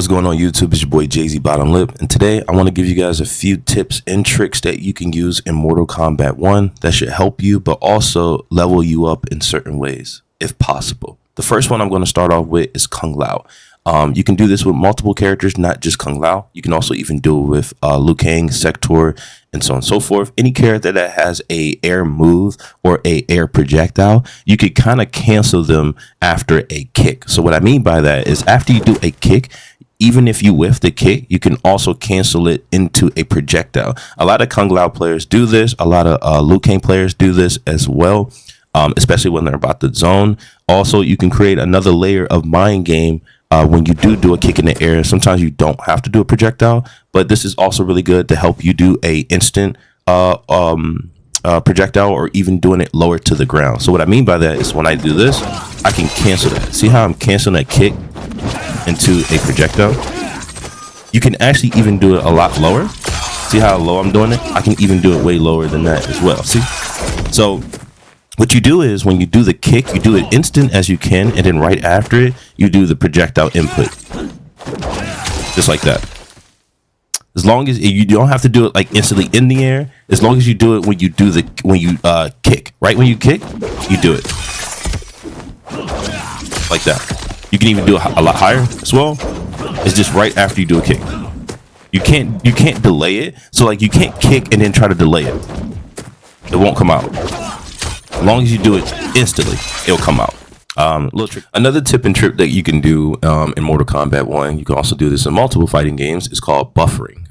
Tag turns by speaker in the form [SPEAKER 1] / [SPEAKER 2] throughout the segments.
[SPEAKER 1] What's going on YouTube? It's your boy Jay-Z Bottom Lip, and today I want to give you guys a few tips and tricks that you can use in Mortal Kombat 1 that should help you, but also level you up in certain ways, if possible. The first one I'm going to start off with is Kung Lao. You can do this with multiple characters, not just Kung Lao. You can also even do it with Liu Kang, Sector, and so on and so forth. Any character that has a air move or a air projectile, you could kind of cancel them after a kick. So what I mean by that is after you do a kick, even if you whiff the kick, you can also cancel it into a projectile. A lot of Kung Lao players do this. A lot of Liu Kang players do this as well, especially when they're about to zone. Also, you can create another layer of mind game when you do a kick in the air. Sometimes you don't have to do a projectile, but this is also really good to help you do a instant projectile or even doing it lower to the ground. So what I mean by that is when I do this, I can cancel that. See how I'm canceling that kick into a projectile? You can actually even do it a lot lower. See how low I'm doing it? I can even do it way lower than that as well. See? So what you do is when you do the kick, you do it instant as you can, and then right after it, you do the projectile input. Just like that. As long as you don't have to do it like instantly in the air, as long as you do it when you do kick. Right when you kick, you do it. Like that. You can even do it a lot higher as well. It's just right after you do a kick. You can't delay it. So like you can't kick and then try to delay it. It won't come out. As long as you do it instantly, it'll come out. Little trick. Another tip and trick that you can do in Mortal Kombat 1, you can also do this in multiple fighting games, is called buffering.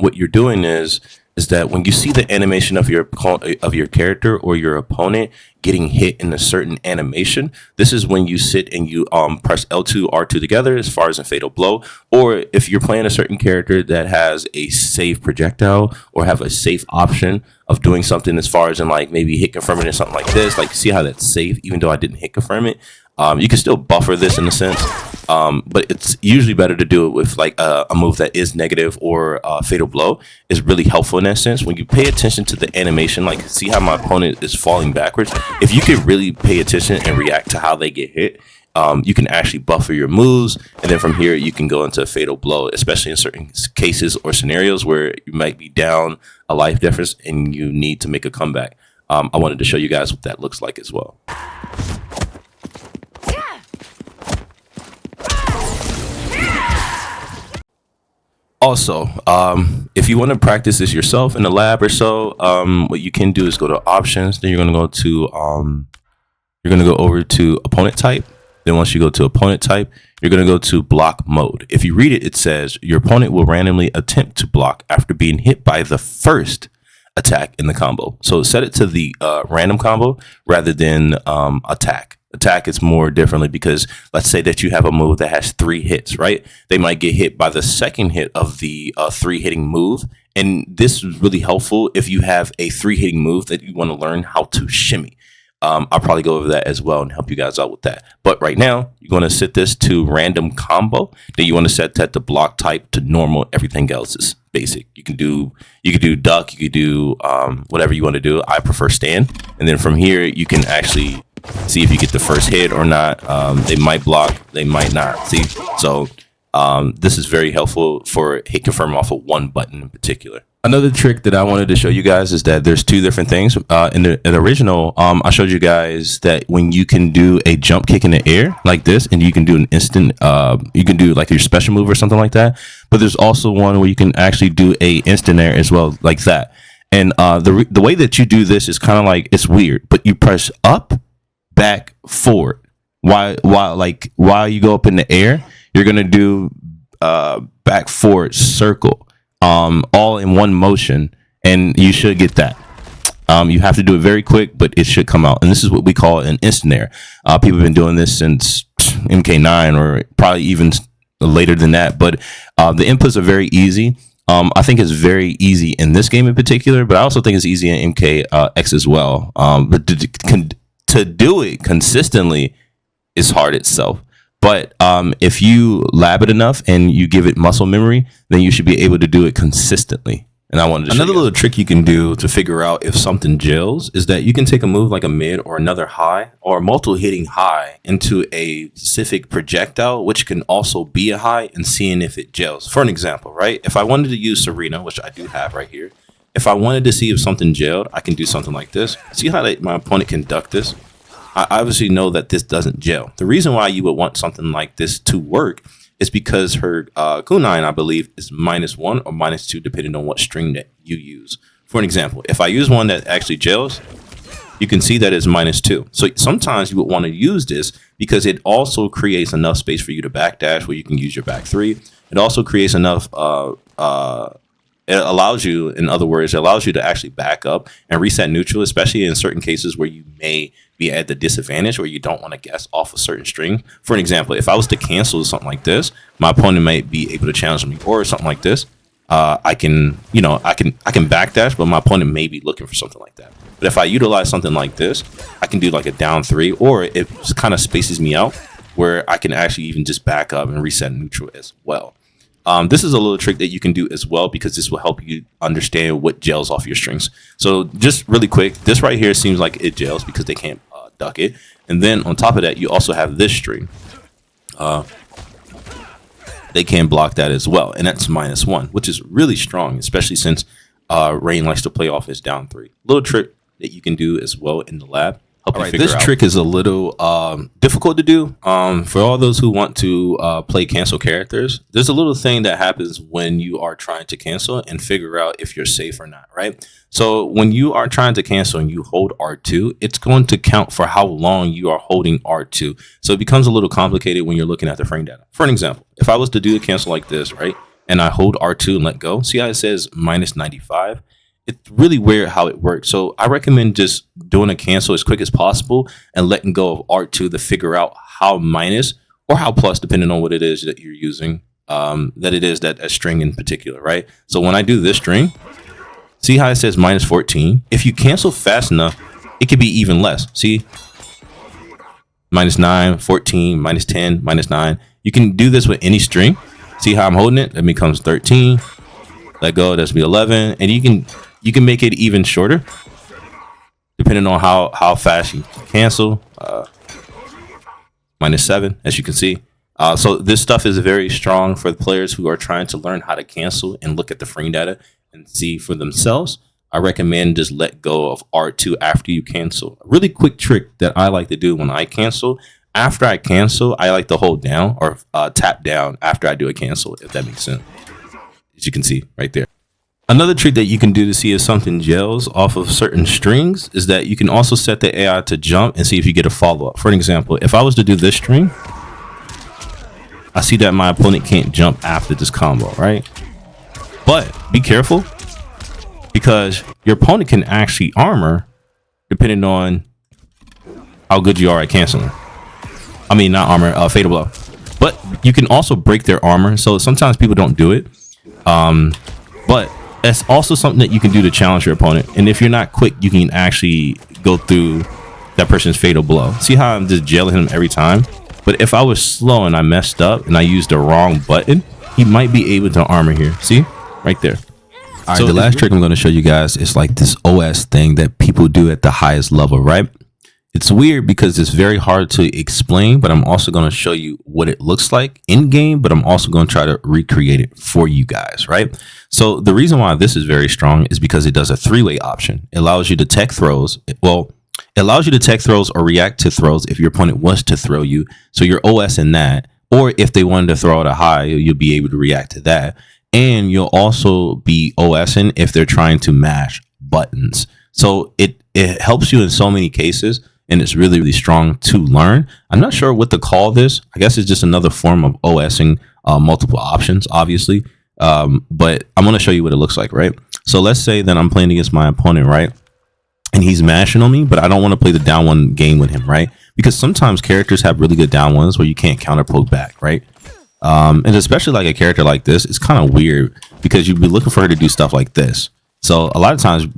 [SPEAKER 1] What you're doing is that when you see the animation of your character or your opponent getting hit in a certain animation, this is when you sit and you press L2, R2 together as far as a fatal blow. Or if you're playing a certain character that has a safe projectile or have a safe option of doing something as far as in like maybe hit confirming or something like this, like see how that's safe even though I didn't hit confirm it. You can still buffer this in a sense, but it's usually better to do it with like a move that is negative or fatal blow is really helpful in that sense. When you pay attention to the animation, like see how my opponent is falling backwards. If you can really pay attention and react to how they get hit, you can actually buffer your moves. And then from here, you can go into a fatal blow, especially in certain cases or scenarios where you might be down a life difference and you need to make a comeback. I wanted to show you guys what that looks like as well. Also, if you want to practice this yourself in the lab or so, what you can do is go to options. Then you're going to go over to opponent type. Then once you go to opponent type, you're going to go to block mode. If you read it, it says your opponent will randomly attempt to block after being hit by the first attack in the combo. So set it to the random combo rather than attack. Attack is more differently because let's say that you have a move that has 3 hits, right? They might get hit by the second hit of the 3 hitting move. And this is really helpful if you have a 3 hitting move that you want to learn how to shimmy. I'll probably go over that as well and help you guys out with that. But right now, you're going to set this to random combo. Then you want to set that to block type to normal. Everything else is basic. You can do duck. You could do whatever you want to do. I prefer stand. And then from here, you can actually see if you get the first hit or not. They might block. They might not. See? So this is very helpful for hit confirm off of one button in particular. Another trick that I wanted to show you guys is that there's 2 different things. In the original, I showed you guys that when you can do a jump kick in the air like this, and you can do an instant, you can do like your special move or something like that. But there's also one where you can actually do a instant air as well, like that. And the way that you do this is kind of like, it's weird, but you press up, back, forward. While you go up in the air, you're gonna do back, forward, circle. All in one motion, and you should get that. You have to do it very quick, but it should come out. And this is what we call an instant air. People have been doing this since MK9 or probably even later than that. But the inputs are very easy. I think it's very easy in this game in particular, but I also think it's easy in MKX as well. But to do it consistently is hard itself. But if you lab it enough and you give it muscle memory, then you should be able to do it consistently. And I wanted to another little trick you can do to figure out if something gels is that you can take a move like a mid or another high or multiple hitting high into a specific projectile, which can also be a high, and seeing if it gels. For an example, right? If I wanted to use Serena, which I do have right here, if I wanted to see if something gelled, I can do something like this. See how my opponent can duck this? I obviously know that this doesn't gel. The reason why you would want something like this to work is because her kunai, I believe, is -1 or -2, depending on what string that you use. For an example, if I use one that actually gels, you can see that it's -2. So sometimes you would want to use this because it also creates enough space for you to backdash where you can use your back three. It also creates enough, it allows you, in other words, it allows you to actually back up and reset neutral, especially in certain cases where you may be at the disadvantage or you don't want to guess off a certain string. For an example, if I was to cancel something like this, my opponent might be able to challenge me, or something like this. I can backdash, but my opponent may be looking for something like that. But if I utilize something like this, I can do like a down three, or it kind of spaces me out where I can actually even just back up and reset neutral as well. This is a little trick that you can do as well, because this will help you understand what gels off your strings. So just really quick, this right here seems like it gels because they can't duck it. And then on top of that, you also have this string. They can block that as well. And that's -1, which is really strong, especially since Rain likes to play off his down three. Little trick that you can do as well in the lab. All right, this trick is a little difficult to do. For all those who want to play cancel characters, there's a little thing that happens when you are trying to cancel and figure out if you're safe or not, right? So when you are trying to cancel and you hold R2, it's going to count for how long you are holding R2. So it becomes a little complicated when you're looking at the frame data. For an example, if I was to do a cancel like this, right, and I hold R2 and let go, see how it says -95? It's really weird how it works. So I recommend just doing a cancel as quick as possible and letting go of R2 to figure out how minus or how plus, depending on what it is that you're using, that a string in particular, right? So when I do this string, see how it says -14? If you cancel fast enough, it could be even less. See? -9, 14, -10, -9. You can do this with any string. See how I'm holding it? That becomes 13. Let go, that's be 11. And you can make it even shorter depending on how fast you cancel. -7, as you can see. So this stuff is very strong for the players who are trying to learn how to cancel and look at the frame data and see for themselves. I recommend just let go of R2 after you cancel. A really quick trick that I like to do when I cancel, after I cancel, I like to hold down or tap down after I do a cancel, if that makes sense. As you can see right there. Another trick that you can do to see if something gels off of certain strings is that you can also set the AI to jump and see if you get a follow-up. For an example, if I was to do this string, I see that my opponent can't jump after this combo, right? But be careful, because your opponent can actually armor depending on how good you are at canceling. I mean, not armor, fatal blow. But you can also break their armor. So sometimes people don't do it. But that's also something that you can do to challenge your opponent. And if you're not quick, you can actually go through that person's fatal blow. See how I'm just jailing him every time? But if I was slow and I messed up and I used the wrong button, he might be able to armor here. See? Right there. All right, so the last trick I'm going to show you guys is like this OS thing that people do at the highest level, right? It's weird because it's very hard to explain, but I'm also going to show you what it looks like in game, but I'm also going to try to recreate it for you guys, right? So the reason why this is very strong is because it does a three-way option. It allows you to tech throws. Well, it allows you to tech throws or react to throws if your opponent wants to throw you. So you're OS in that, or if they wanted to throw out a high, you'll be able to react to that. And you'll also be OSing if they're trying to mash buttons. So it helps you in so many cases. And it's really, really strong to learn. I'm not sure what to call this. I guess it's just another form of OSing multiple options, obviously. But I'm going to show you what it looks like, right? So let's say that I'm playing against my opponent, right? And he's mashing on me, but I don't want to play the down one game with him, right? Because sometimes characters have really good down ones where you can't counter poke back, right? And especially like a character like this, it's kind of weird because you'd be looking for her to do stuff like this. So a lot of times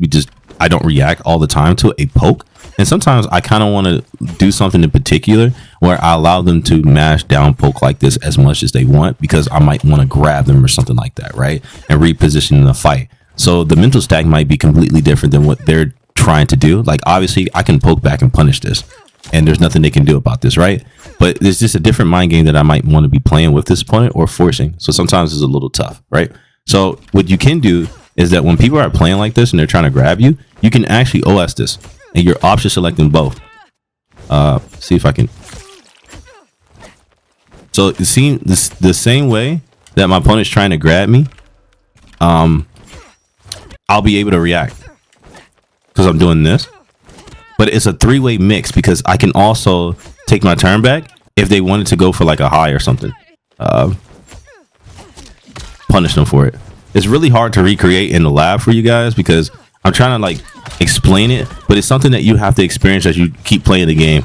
[SPEAKER 1] I don't react all the time to a poke. And sometimes I kind of want to do something in particular where I allow them to mash down poke like this as much as they want, because I might want to grab them or something like that, right? And reposition in the fight. So the mental stack might be completely different than what they're trying to do. Like, obviously, I can poke back and punish this, and there's nothing they can do about this, right? But there's just a different mind game that I might want to be playing with this opponent or forcing. So sometimes it's a little tough, right? So what you can do is that when people are playing like this and they're trying to grab you, you can actually OS this, and you're option selecting both. See if I can. So it seems the same way that my opponent's trying to grab me, I'll be able to react because I'm doing this. But it's a three-way mix because I can also take my turn back if they wanted to go for like a high or something. Punish them for it. It's really hard to recreate in the lab for you guys because I'm trying to like explain it, but it's something that you have to experience as you keep playing the game.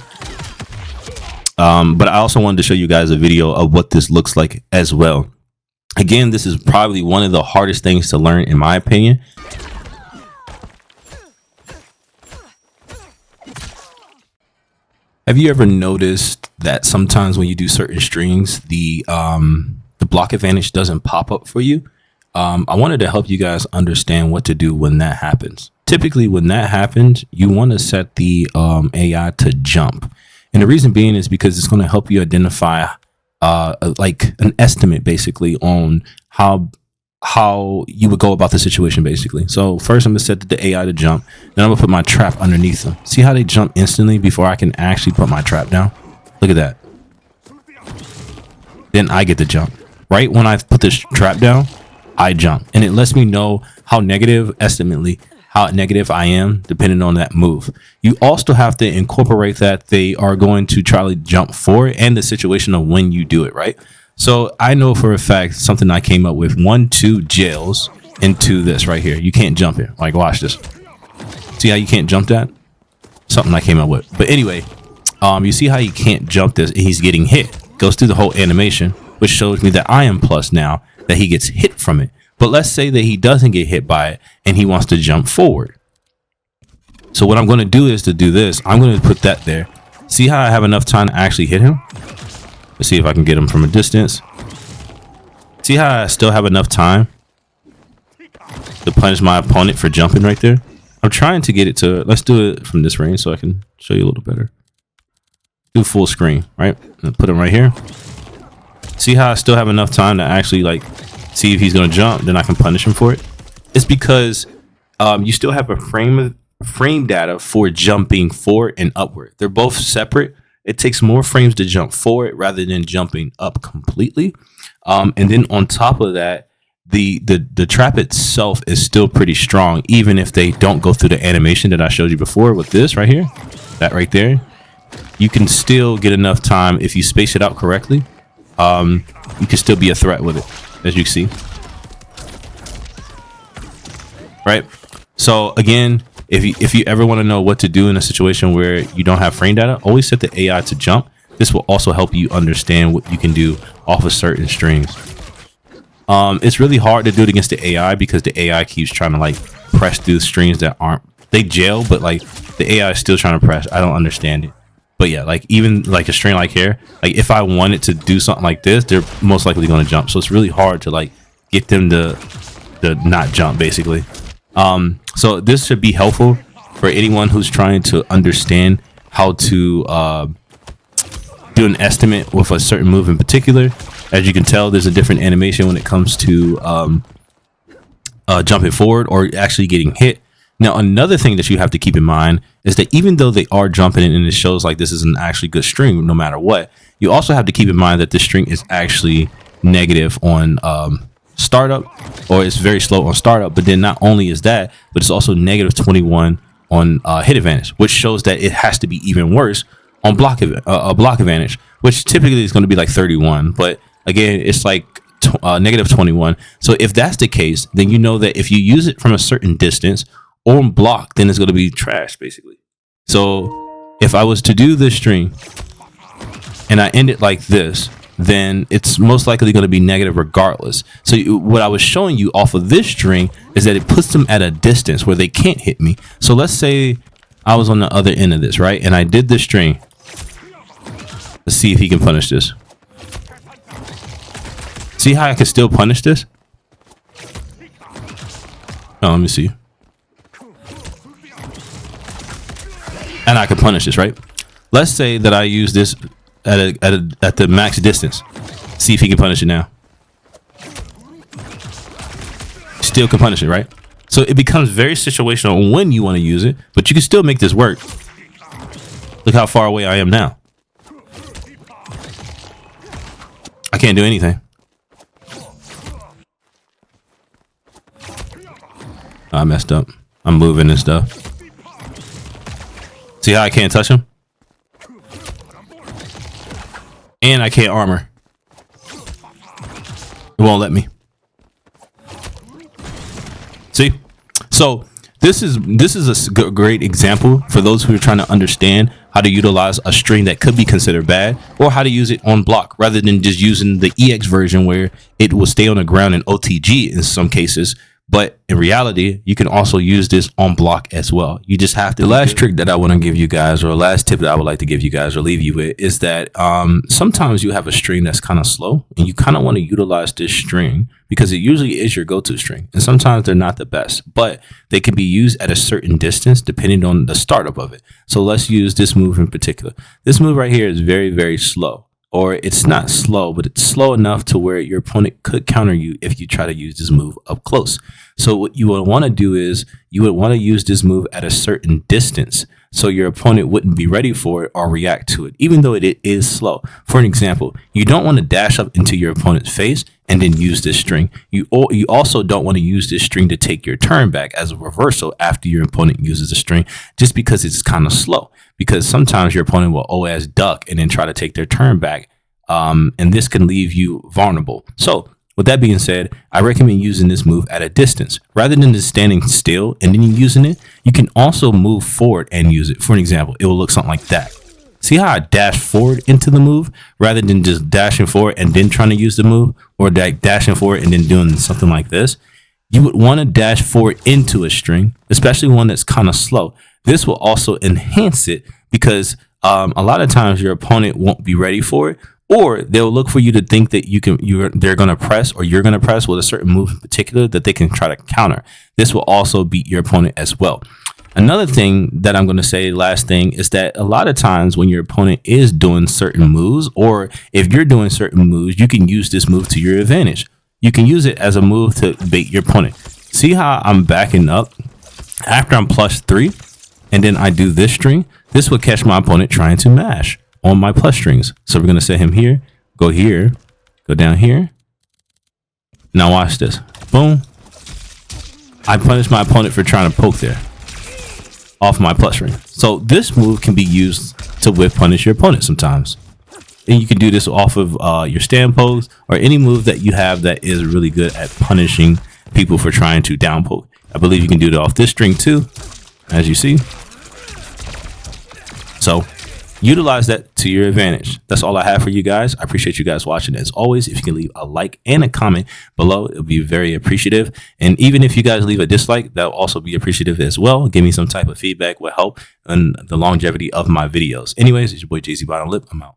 [SPEAKER 1] But I also wanted to show you guys a video of what this looks like as well. Again, this is probably one of the hardest things to learn, in my opinion. Have you ever noticed that sometimes when you do certain strings, the block advantage doesn't pop up for you? I wanted to help you guys understand what to do when that happens. Typically, when that happens, you want to set the AI to jump. And the reason being is because it's going to help you identify like an estimate basically on how you would go about the situation basically. So first I'm going to set the AI to jump. Then I'm going to put my trap underneath them. See how they jump instantly before I can actually put my trap down? Look at that. Then I get to jump. Right when I put this trap down, I jump. And it lets me know how negative I am depending on that move. You also have to incorporate that they are going to try to jump forward and the situation of when you do it, right? So I know for a fact something I came up with 1-2 jails into this right here. You can't jump it. Like, watch this. See how you can't jump that? Something I came up with. But anyway, you see how you can't jump this and he's getting hit. Goes through the whole animation, which shows me that I am plus now that he gets hit from it. But let's say that he doesn't get hit by it and he wants to jump forward. So what I'm going to do is to do this. I'm going to put that there. See how I have enough time to actually hit him? Let's see if I can get him from a distance. See how I still have enough time to punish my opponent for jumping right there? I'm trying to get it to, let's do it from this range so I can show you a little better. Do full screen, right? And put him right here. See how I still have enough time to actually like see if he's going to jump, then I can punish him for it. It's because you still have a frame data for jumping forward and upward. They're both separate. It takes more frames to jump forward rather than jumping up completely. And then on top of that, the trap itself is still pretty strong, even if they don't go through the animation that I showed you before with this right here, that right there. You can still get enough time if you space it out correctly. You can still be a threat with it, as you see. Right? So again, if you ever want to know what to do in a situation where you don't have frame data, always set the AI to jump. This will also help you understand what you can do off of certain strings. It's really hard to do it against the AI because the AI keeps trying to like press through strings that aren't, they jail, but like the AI is still trying to press. I don't understand it. But yeah, like even like a string like here, like if I wanted to do something like this, they're most likely going to jump. So it's really hard to like get them to not jump basically. So this should be helpful for anyone who's trying to understand how to do an estimate with a certain move in particular. As you can tell, there's a different animation when it comes to jumping forward or actually getting hit. Now, another thing that you have to keep in mind is that even though they are jumping and it shows like this is an actually good string no matter what, you also have to keep in mind that this string is actually negative on startup, or it's very slow on startup. But then not only is that, but it's also negative 21 on hit advantage, which shows that it has to be even worse on block advantage, which typically is going to be like 31. But again, it's like negative 21. So if that's the case, then you know that if you use it from a certain distance or block, then it's going to be trash basically. So if I was to do this string and I end it like this, then it's most likely going to be negative regardless. So what I was showing you off of this string is that it puts them at a distance where they can't hit me. So let's say I was on the other end of this, right? And I did this string. Let's see if he can punish this. See how I can still punish this? Oh, let me see. And I can punish this, right? Let's say that I use this at the max distance. See if he can punish it now. Still can punish it, right? So it becomes very situational when you want to use it, but you can still make this work. Look how far away I am now. I can't do anything. I messed up. I'm moving and stuff. See how I can't touch him? And I can't armor. It won't let me. See? So this is a great example for those who are trying to understand how to utilize a string that could be considered bad, or how to use it on block rather than just using the EX version where it will stay on the ground in OTG in some cases. But in reality, you can also use this on block as well. You just have to. The last trick that I want to give you guys, or last tip that I would like to give you guys or leave you with, is that sometimes you have a string that's kind of slow and you kind of want to utilize this string because it usually is your go-to string. And sometimes they're not the best, but they can be used at a certain distance depending on the startup of it. So let's use this move in particular. This move right here is very, very slow. Or it's not slow, but it's slow enough to where your opponent could counter you if you try to use this move up close. So what you would want to do is you would want to use this move at a certain distance so your opponent wouldn't be ready for it or react to it, even though it is slow. For an example, you don't want to dash up into your opponent's face and then use this string. You also don't want to use this string to take your turn back as a reversal after your opponent uses a string, just because it's kind of slow. Because sometimes your opponent will always duck and then try to take their turn back. And this can leave you vulnerable. So with that being said, I recommend using this move at a distance rather than just standing still and then using it. You can also move forward and use it. For an example, it will look something like that. See how I dash forward into the move rather than just dashing forward and then trying to use the move, or like dashing forward and then doing something like this. You would want to dash forward into a string, especially one that's kind of slow. This will also enhance it because a lot of times your opponent won't be ready for it, or they'll look for you to think that they're going to press, or you're going to press with a certain move in particular that they can try to counter. This will also beat your opponent as well. Another thing that I'm going to say, last thing, is that a lot of times when your opponent is doing certain moves, or if you're doing certain moves, you can use this move to your advantage. You can use it as a move to bait your opponent. See how I'm backing up after I'm +3, and then I do this string? This will catch my opponent trying to mash on my plus strings. So we're going to set him here, go down here. Now watch this. Boom. I punish my opponent for trying to poke there off my plus string. So this move can be used to whip punish your opponent sometimes. And you can do this off of your stand pose or any move that you have that is really good at punishing people for trying to down poke. I believe you can do it off this string too, as you see. So utilize that to your advantage. That's all I have for you guys. I appreciate you guys watching. As always, if you can leave a like and a comment below, it'll be very appreciative. And even if you guys leave a dislike, that'll also be appreciative as well. Give me some type of feedback will help in the longevity of my videos. Anyways, it's your boy JZ Bottom Lip. I'm out.